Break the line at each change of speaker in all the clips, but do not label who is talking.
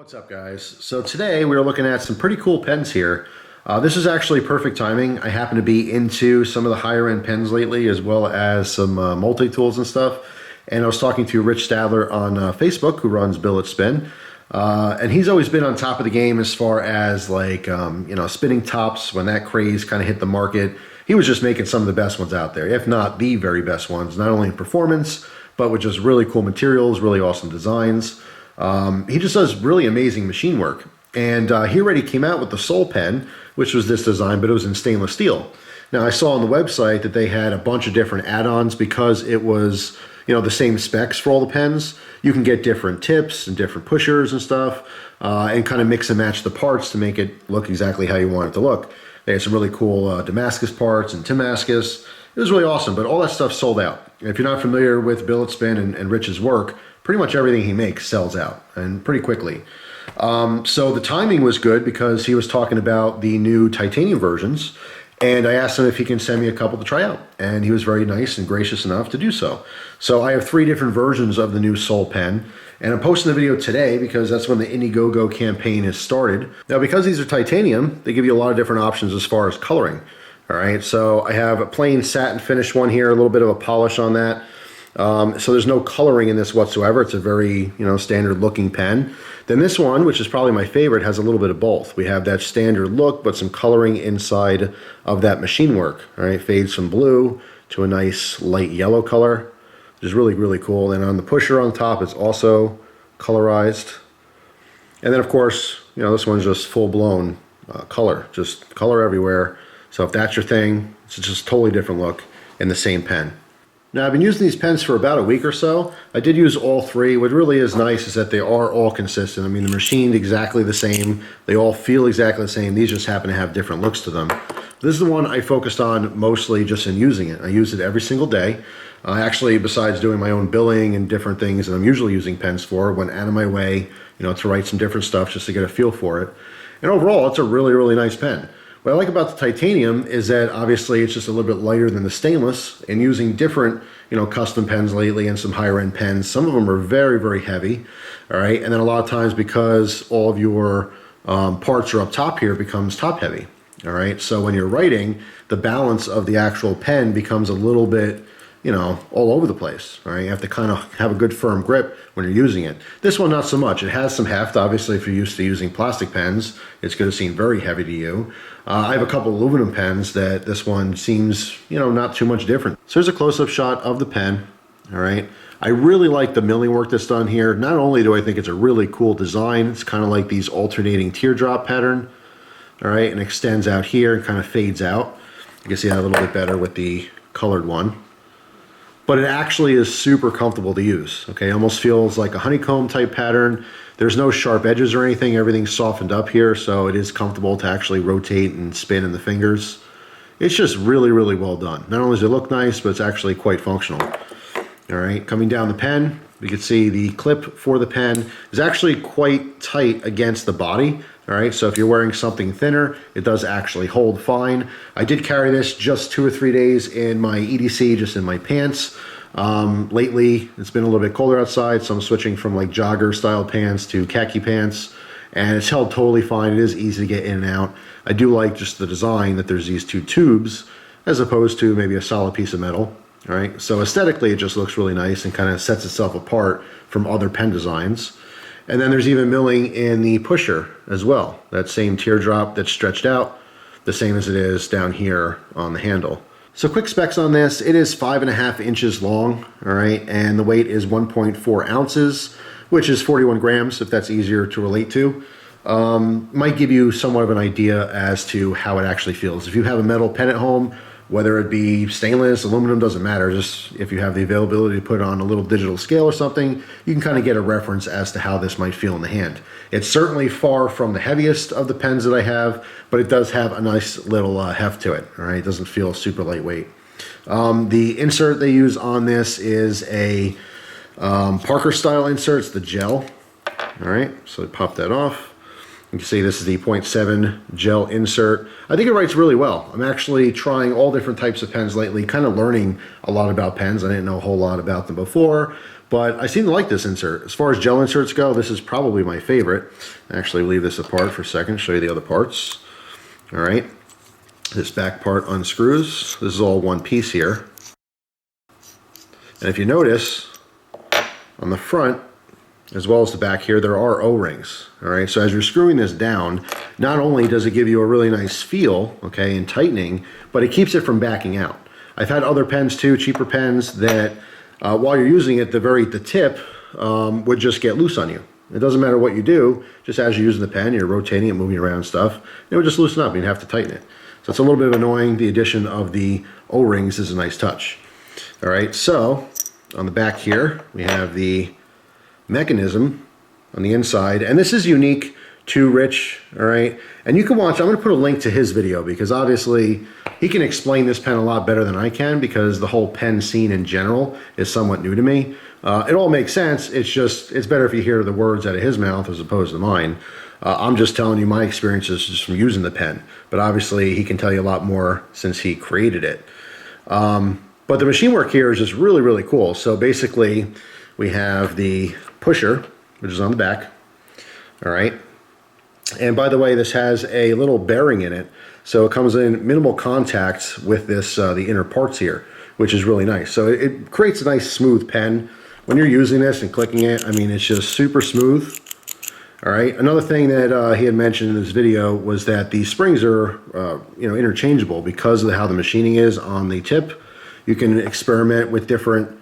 What's up, guys? So today we are looking at some pretty cool pens here. This is actually perfect timing. I happen to be into some of the higher end pens lately, as well as some multi-tools and stuff. And I was talking to Rich Stadler on Facebook, who runs BilletSPIN. And he's always been on top of the game as far as like, spinning tops. When that craze kind of hit the market, he was just making some of the best ones out there, if not the very best ones, not only in performance, but with just really cool materials, really awesome designs. He just does really amazing machine work. And he already came out with the Soul pen, which was this design, but it was in stainless steel. Now, I saw on the website that they had a bunch of different add-ons because it was, the same specs for all the pens. You can get different tips and different pushers and stuff, and kind of mix and match the parts to make it look exactly how you want it to look. They had some really cool Damascus parts and Damascus. It was really awesome, but all that stuff sold out. If you're not familiar with BilletSPIN and Rich's work, pretty much everything he makes sells out, and pretty quickly. So the timing was good because he was talking about the new titanium versions, and I asked him if he can send me a couple to try out, and he was very nice and gracious enough to do so. So I have 3 different versions of the new Soul pen, and I'm posting the video today because that's when the Indiegogo campaign has started. Now, because these are titanium, they give you a lot of different options as far as coloring. All right, so I have a plain satin finish one here, a little bit of a polish on that. So there's no coloring in this whatsoever. It's a very, standard looking pen. Then this one, which is probably my favorite, has a little bit of both. We have that standard look, but some coloring inside of that machine work. All right, fades from blue to a nice light yellow color, which is really, really cool. And on the pusher on top, it's also colorized. And then, of course, this one's just full blown color, just color everywhere. So if that's your thing, it's just a totally different look in the same pen. Now, I've been using these pens for about a week or so. I did use all 3. What really is nice is that they are all consistent. I mean, they're machined exactly the same. They all feel exactly the same. These just happen to have different looks to them. This is the one I focused on mostly just in using it. I use it every single day. Actually, besides doing my own billing and different things that I'm usually using pens for, went out of my way, to write some different stuff just to get a feel for it. And overall, it's a really, really nice pen. What I like about the titanium is that obviously it's just a little bit lighter than the stainless, and using different, custom pens lately and some higher end pens, some of them are very, very heavy, all right? And then a lot of times because all of your parts are up top here, it becomes top heavy, all right? So when you're writing, the balance of the actual pen becomes a little bit, all over the place, all right? You have to kind of have a good firm grip when you're using it. This one, not so much. It has some heft. Obviously, if you're used to using plastic pens, it's going to seem very heavy to you. I have a couple of aluminum pens that this one seems, not too much different. So here's a close-up shot of the pen, all right? I really like the milling work that's done here. Not only do I think it's a really cool design, it's kind of like these alternating teardrop pattern, all right? And extends out here and kind of fades out. You can see that a little bit better with the colored one. But it actually is super comfortable to use, okay? Almost feels like a honeycomb type pattern. There's no sharp edges or anything. Everything's softened up here, so it is comfortable to actually rotate and spin in the fingers. It's just really, really well done. Not only does it look nice, but it's actually quite functional. All right, coming down the pen, we can see the clip for the pen is actually quite tight against the body. All right, so if you're wearing something thinner, it does actually hold fine. I did carry this just 2 or 3 days in my EDC, just in my pants. Lately, it's been a little bit colder outside, so I'm switching from like jogger style pants to khaki pants, and it's held totally fine. It is easy to get in and out. I do like just the design that there's these 2 tubes as opposed to maybe a solid piece of metal. All right, so aesthetically, it just looks really nice and kind of sets itself apart from other pen designs. And then there's even milling in the pusher as well. That same teardrop that's stretched out, the same as it is down here on the handle. So quick specs on this, it is 5.5 inches long, all right, and the weight is 1.4 ounces, which is 41 grams, if that's easier to relate to. Might give you somewhat of an idea as to how it actually feels. If you have a metal pen at home, whether it be stainless, aluminum, doesn't matter. Just if you have the availability to put on a little digital scale or something, you can kind of get a reference as to how this might feel in the hand. It's certainly far from the heaviest of the pens that I have, but it does have a nice little heft to it, all right? It doesn't feel super lightweight. The insert they use on this is a Parker style insert. It's the gel, all right? So I pop that off. You can see this is the 0.7 gel insert. I think it writes really well. I'm actually trying all different types of pens lately, kind of learning a lot about pens. I didn't know a whole lot about them before, but I seem to like this insert. As far as gel inserts go, this is probably my favorite. Actually, leave this apart for a second, show you the other parts. All right, this back part unscrews. This is all one piece here. And if you notice, on the front, as well as the back here, there are O-rings. All right, so as you're screwing this down, not only does it give you a really nice feel, okay, and tightening, but it keeps it from backing out. I've had other pens too, cheaper pens, that while you're using it, the tip would just get loose on you. It doesn't matter what you do, just as you're using the pen, you're rotating it, moving around stuff, it would just loosen up and you'd have to tighten it. So it's a little bit annoying. The addition of the O-rings is a nice touch. All right, so on the back here, we have the mechanism on the inside, and this is unique to Rich, all right? And you can watch, I'm gonna put a link to his video because obviously he can explain this pen a lot better than I can because the whole pen scene in general is somewhat new to me. It all makes sense, it's better if you hear the words out of his mouth as opposed to mine. I'm just telling you my experiences just from using the pen, but obviously he can tell you a lot more since he created it. But the machine work here is just really, really cool. So basically we have the pusher, which is on the back, all right? And by the way, this has a little bearing in it, so it comes in minimal contact with this, the inner parts here, which is really nice. So it creates a nice smooth pen. When you're using this and clicking it, I mean, it's just super smooth, all right? Another thing that he had mentioned in this video was that the springs are, interchangeable because of how the machining is on the tip. You can experiment with different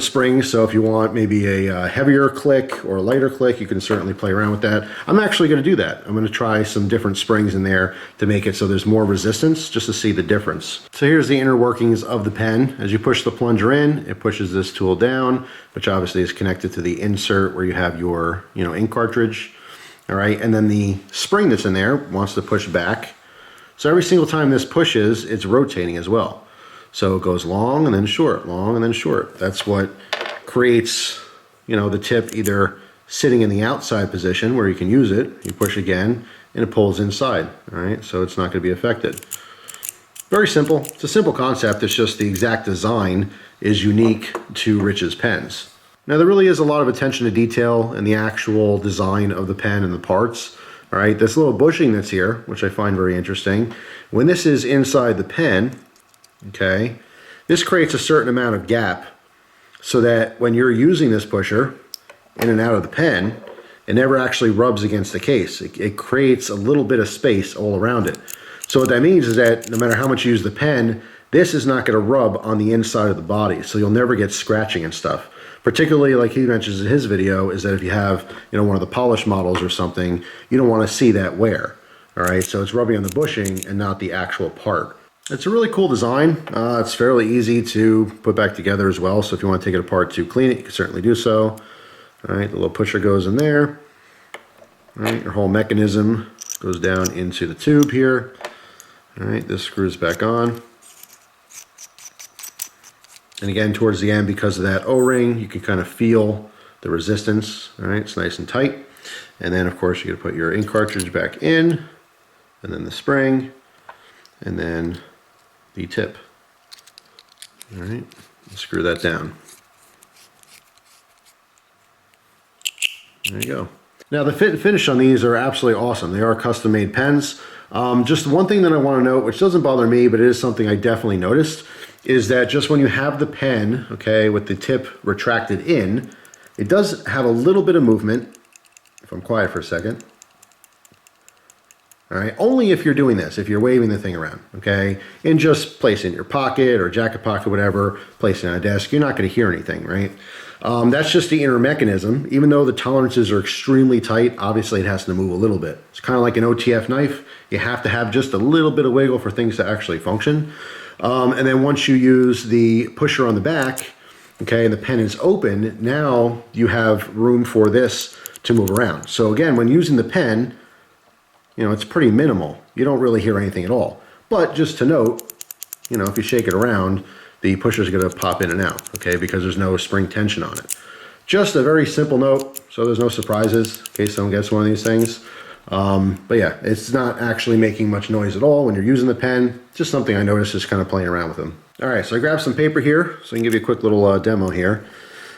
springs, so if you want maybe a heavier click or a lighter click, you can certainly play around with that. I'm actually going to do that. I'm going to try some different springs in there to make it so there's more resistance, just to see the difference. So here's the inner workings of the pen. As you push the plunger in, it pushes this tool down, which obviously is connected to the insert where you have your ink cartridge. All right, and then the spring that's in there wants to push back. So every single time this pushes, it's rotating as well. So it goes long and then short, long and then short. That's what creates, the tip either sitting in the outside position where you can use it, you push again, and it pulls inside, all right? So it's not gonna be affected. Very simple, it's a simple concept, it's just the exact design is unique to Rich's pens. Now there really is a lot of attention to detail in the actual design of the pen and the parts, all right? This little bushing that's here, which I find very interesting, when this is inside the pen, okay, this creates a certain amount of gap so that when you're using this pusher in and out of the pen, it never actually rubs against the case. It creates a little bit of space all around it. So what that means is that no matter how much you use the pen, this is not going to rub on the inside of the body, so you'll never get scratching and stuff. Particularly, like he mentions in his video, is that if you have one of the polished models or something, you don't want to see that wear. All right, so it's rubbing on the bushing and not the actual part. It's a really cool design. It's fairly easy to put back together as well, so if you want to take it apart to clean it, you can certainly do so. All right, the little pusher goes in there. All right, your whole mechanism goes down into the tube here. All right, this screws back on. And again, towards the end, because of that O-ring, you can kind of feel the resistance. All right, it's nice and tight. And then, of course, you're going to put your ink cartridge back in, and then the spring, and then the tip. All right, screw that down. There you go. Now the fit and finish on these are absolutely awesome. They are custom made pens. Just one thing that I want to note, which doesn't bother me, but it is something I definitely noticed, is that just when you have the pen, okay, with the tip retracted in, it does have a little bit of movement. If I'm quiet for a second. All right, only if you're doing this, if you're waving the thing around, okay? And just place it in your pocket or jacket pocket, whatever, place it on a desk, you're not gonna hear anything, right? That's just the inner mechanism. Even though the tolerances are extremely tight, obviously it has to move a little bit. It's kind of like an OTF knife. You have to have just a little bit of wiggle for things to actually function. And then once you use the pusher on the back, okay, and the pen is open, now you have room for this to move around. So again, when using the pen, it's pretty minimal. You don't really hear anything at all. But just to note, if you shake it around, the pusher's gonna pop in and out, okay, because there's no spring tension on it. Just a very simple note, so there's no surprises in case someone gets one of these things. But yeah, it's not actually making much noise at all when you're using the pen. Just something I noticed just kind of playing around with them. All right, so I grabbed some paper here, so I can give you a quick little demo here.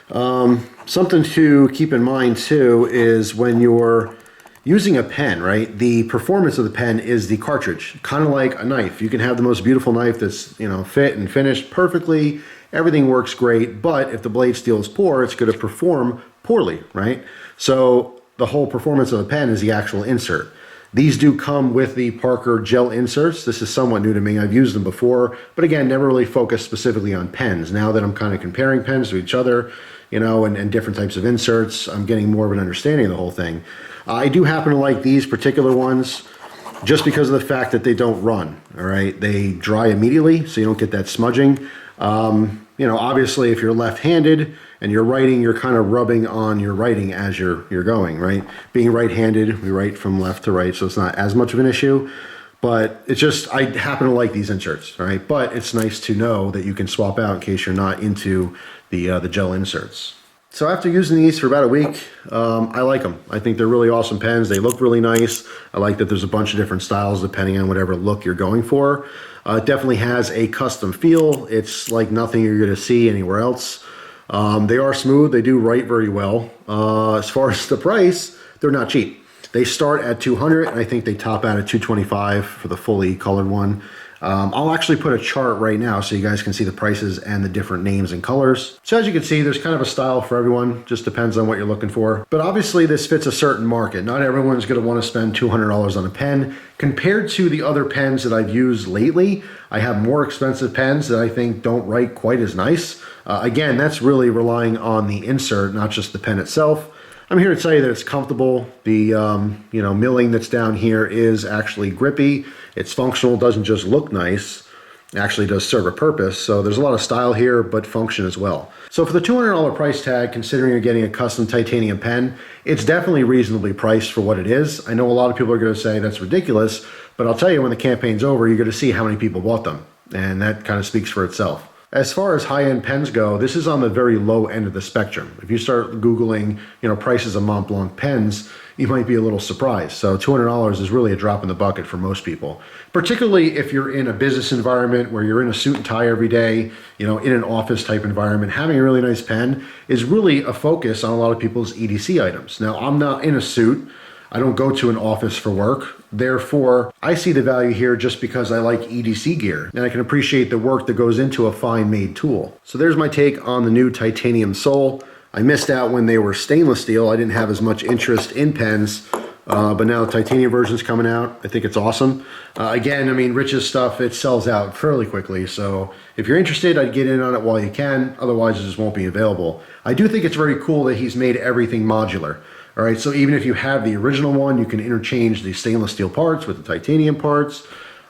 Something to keep in mind too is when you're using a pen, right? The performance of the pen is the cartridge, kind of like a knife. You can have the most beautiful knife that's, you know, fit and finished perfectly. Everything works great, but if the blade steel is poor, it's going to perform poorly, right? So the whole performance of the pen is the actual insert. These do come with the Parker gel inserts. This is somewhat new to me. I've used them before, but again, never really focused specifically on pens. Now that I'm kind of comparing pens to each other, you know, and different types of inserts, I'm getting more of an understanding of the whole thing. I do happen to like these particular ones just because of the fact that they don't run, all right? They dry immediately, so you don't get that smudging. You know, obviously if you're left-handed and you're writing, you're kind of rubbing on your writing as you're going, right? Being right-handed, we write from left to right, so it's not as much of an issue. But it's just, I happen to like these inserts, all right? But it's nice to know that you can swap out in case you're not into the gel inserts. So after using these for about a week, I like them. I think they're really awesome pens. They look really nice. I like that there's a bunch of different styles depending on whatever look you're going for. It definitely has a custom feel. It's like nothing you're gonna see anywhere else. They are smooth, they do write very well. As far as the price, they're not cheap. They start at $200 and I think they top out at $225 for the fully colored one. I'll actually put a chart right now so you guys can see the prices and the different names and colors. So as you can see, there's kind of a style for everyone, just depends on what you're looking for. But obviously this fits a certain market. Not everyone's gonna wanna spend $200 on a pen. Compared to the other pens that I've used lately, I have more expensive pens that I think don't write quite as nice. Again, that's really relying on the insert, not just the pen itself. I'm here to tell you that it's comfortable. The you know, milling that's down here is actually grippy. It's functional, doesn't just look nice. It actually does serve a purpose. So there's a lot of style here, but function as well. So for the $200 price tag, considering you're getting a custom titanium pen, it's definitely reasonably priced for what it is. I know a lot of people are gonna say that's ridiculous, but I'll tell you when the campaign's over, you're gonna see how many people bought them. And that kind of speaks for itself. As far as high-end pens go, this is on the very low end of the spectrum. If you start Googling, you know, prices of Mont Blanc pens, you might be a little surprised. So $200 is really a drop in the bucket for most people, particularly if you're in a business environment where you're in a suit and tie every day, you know, in an office type environment. Having a really nice pen is really a focus on a lot of people's EDC items. Now, I'm not in a suit. I don't go to an office for work. Therefore, I see the value here just because I like EDC gear and I can appreciate the work that goes into a fine made tool. So there's my take on the new titanium sole. I missed out when they were stainless steel. I didn't have as much interest in pens, but now the titanium version's coming out. I think it's awesome. Again, I mean, Rich's stuff, it sells out fairly quickly. So if you're interested, I'd get in on it while you can. Otherwise, it just won't be available. I do think it's very cool that he's made everything modular. All right, so even if you have the original one, you can interchange the stainless steel parts with the titanium parts.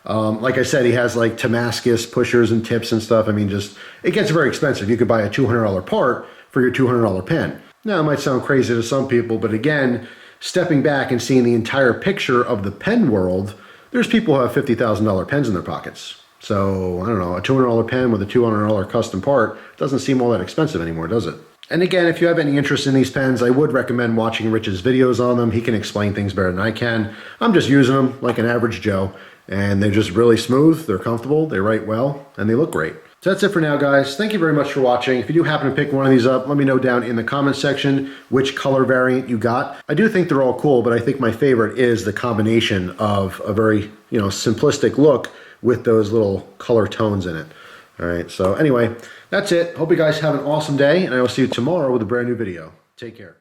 Like I said, he has like Damascus pushers and tips and stuff. I mean, just, it gets very expensive. You could buy a $200 part for your $200 pen. Now, it might sound crazy to some people, but again, stepping back and seeing the entire picture of the pen world, there's people who have $50,000 pens in their pockets. So, I don't know, a $200 pen with a $200 custom part doesn't seem all that expensive anymore, does it? And again, if you have any interest in these pens, I would recommend watching Rich's videos on them. He can explain things better than I can. I'm just using them like an average Joe, and they're just really smooth, they're comfortable, they write well, and they look great. So that's it for now, guys. Thank you very much for watching. If you do happen to pick one of these up, let me know down in the comment section which color variant you got. I do think they're all cool, but I think my favorite is the combination of a very, you know, simplistic look with those little color tones in it. All right, so anyway, that's it. Hope you guys have an awesome day, and I will see you tomorrow with a brand new video. Take care.